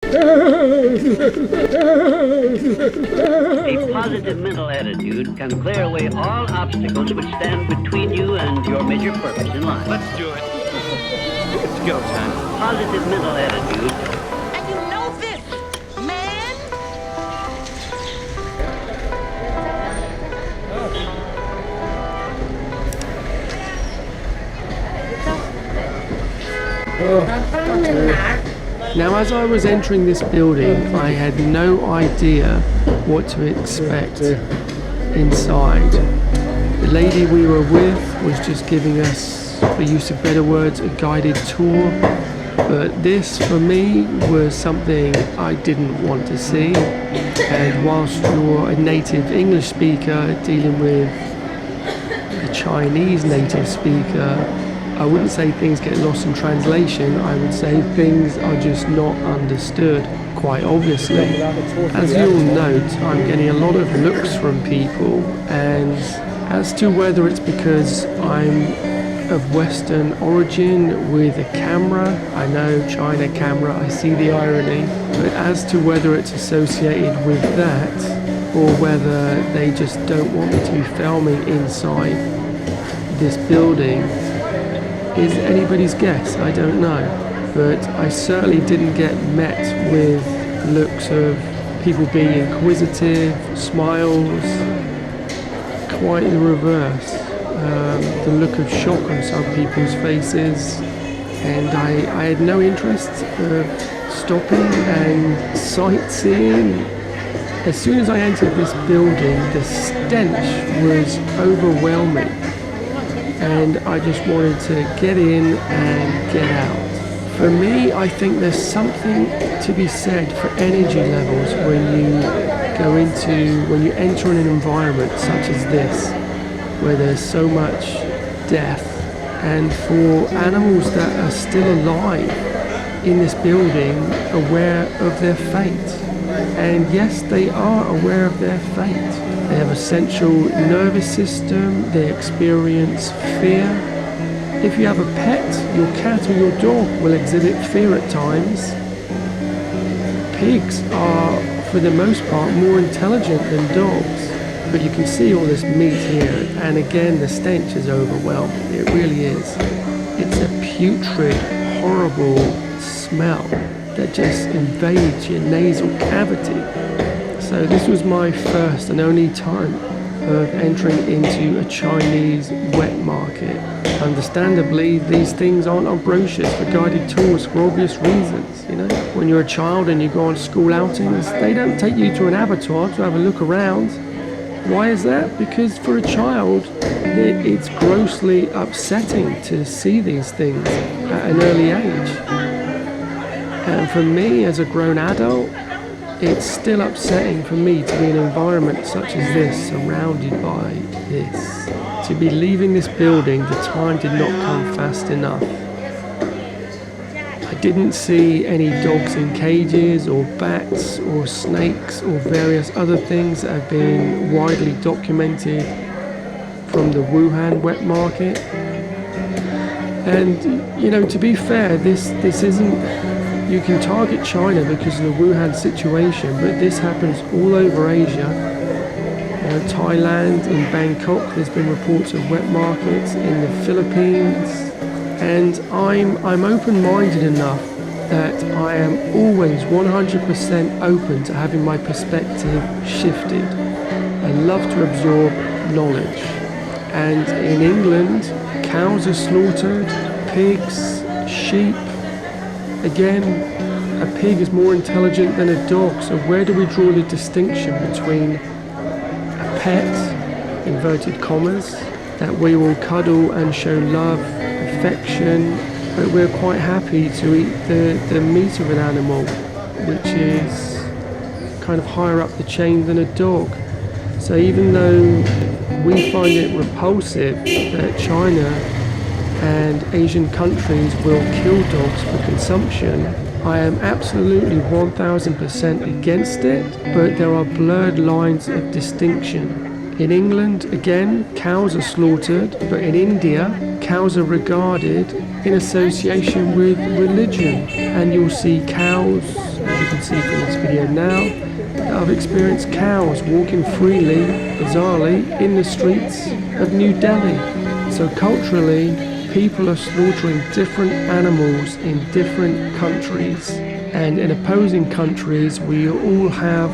A positive mental attitude can clear away all obstacles which stand between you and your major purpose in life. Let's do it. It's go time. Positive mental attitude. And you know this, man. Now, as I was entering this building, I had no idea what to expect inside. The lady we were with was just giving us, for use of better words, a guided tour. But this, for me, was something I didn't want to see. And whilst you're a native English speaker dealing with a Chinese native speaker, I wouldn't say things get lost in translation, I would say things are just not understood, quite obviously. As you'll note, I'm getting a lot of looks from people, and as to whether it's because I'm of Western origin with a camera, I know China camera, I see the irony, but as to whether it's associated with that, or whether they just don't want me to be filming inside this building, is anybody's guess. I don't know, but I certainly didn't get met with looks of people being inquisitive, smiles, quite the reverse. The look of shock on some people's faces, and I had no interest of stopping and sightseeing. As soon as I entered this building, the stench was overwhelming. And I just wanted to get in and get out. For me, I think there's something to be said for energy levels when you enter an environment such as this, where there's so much death, and for animals that are still alive in this building, aware of their fate. And yes, they are aware of their fate. They have a central nervous system, they experience fear. If you have a pet, your cat or your dog will exhibit fear at times. Pigs are, for the most part, more intelligent than dogs. But you can see all this meat here, and again, the stench is overwhelming. It really is. It's a putrid, horrible smell that just invades your nasal cavity. So this was my first and only time of entering into a Chinese wet market. Understandably, these things aren't on brochures for guided tours for obvious reasons, you know. When you're a child and you go on school outings, they don't take you to an abattoir to have a look around. Why is that? Because for a child, it's grossly upsetting to see these things at an early age. And for me, as a grown adult, it's still upsetting for me to be in an environment such as this, surrounded by this. To be leaving this building, the time did not come fast enough. I didn't see any dogs in cages, or bats, or snakes, or various other things that have been widely documented from the Wuhan wet market. And, you know, to be fair, this isn't... You can target China because of the Wuhan situation, but this happens all over Asia. Thailand, in Bangkok, there's been reports of wet markets, in the Philippines. And I'm open-minded enough that I am always 100% open to having my perspective shifted. I love to absorb knowledge. And in England, cows are slaughtered, pigs, sheep. Again, a pig is more intelligent than a dog, so where do we draw the distinction between a pet, inverted commas, that we will cuddle and show love, affection, but we're quite happy to eat the meat of an animal, which is kind of higher up the chain than a dog. So even though we find it repulsive that China and Asian countries will kill dogs for consumption, I am absolutely 1000% against it, but there are blurred lines of distinction. In England, again, cows are slaughtered, but in India, cows are regarded in association with religion, and you'll see cows as you can see from this video now, I've experienced cows walking freely, bizarrely, in the streets of New Delhi. So culturally, people are slaughtering different animals in different countries. And in opposing countries, we all have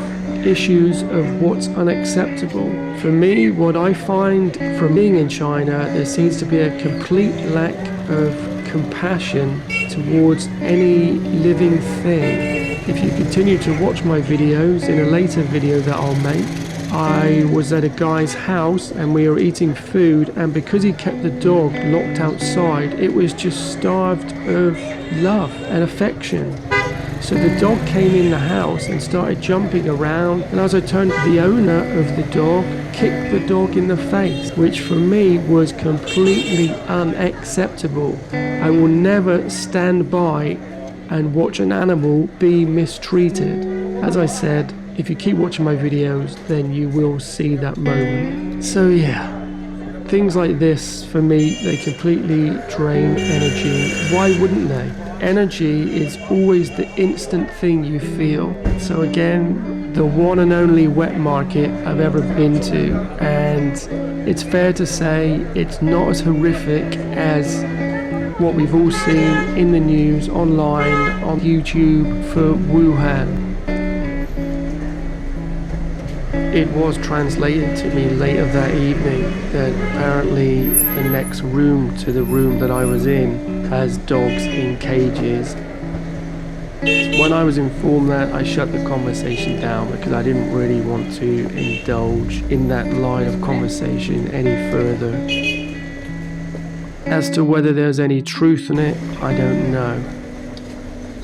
issues of what's unacceptable. For me, what I find from being in China, there seems to be a complete lack of compassion towards any living thing. If you continue to watch my videos, in a later video that I'll make, I was at a guy's house and we were eating food, and because he kept the dog locked outside, it was just starved of love and affection. So the dog came in the house and started jumping around, and as I turned, the owner of the dog kicked the dog in the face, which for me was completely unacceptable. I will never stand by and watch an animal be mistreated. As I said, if you keep watching my videos, then you will see that moment. So yeah, things like this, for me, they completely drain energy. Why wouldn't they? Energy is always the instant thing you feel. So again, the one and only wet market I've ever been to, and it's fair to say it's not as horrific as what we've all seen in the news, online, on YouTube for Wuhan. It was translated to me later that evening that apparently the next room to the room that I was in has dogs in cages. When I was informed that, I shut the conversation down because I didn't really want to indulge in that line of conversation any further. As to whether there's any truth in it, I don't know.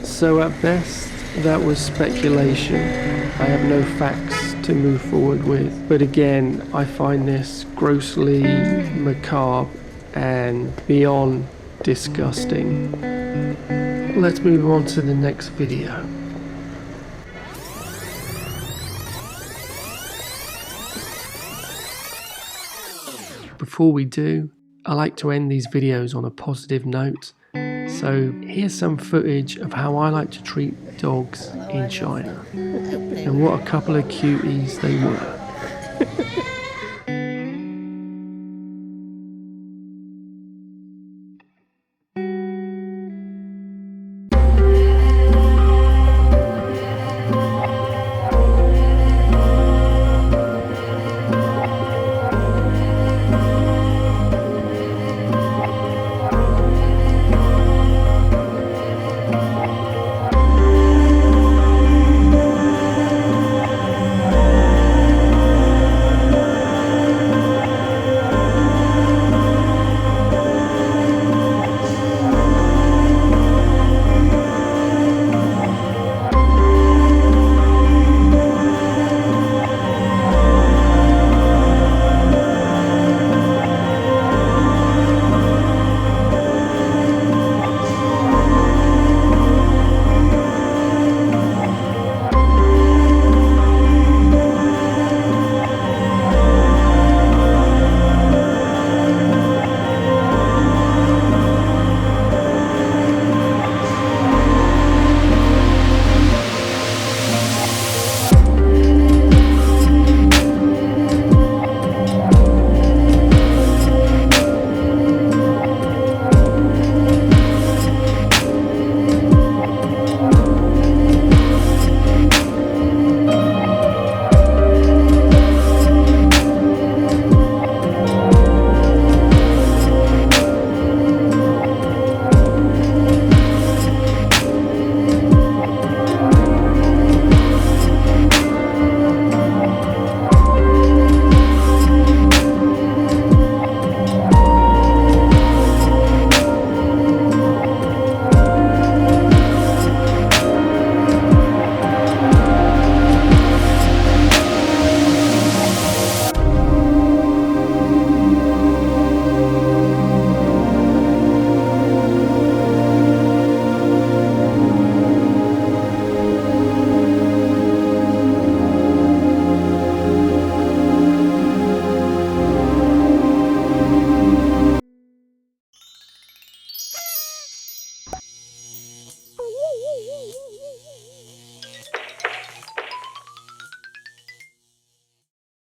So at best, that was speculation. I have no facts to move forward with. But again, I find this grossly macabre and beyond disgusting. Let's move on to the next video. Before we do, I like to end these videos on a positive note. So here's some footage of how I like to treat dogs in China. And what a couple of cuties they were.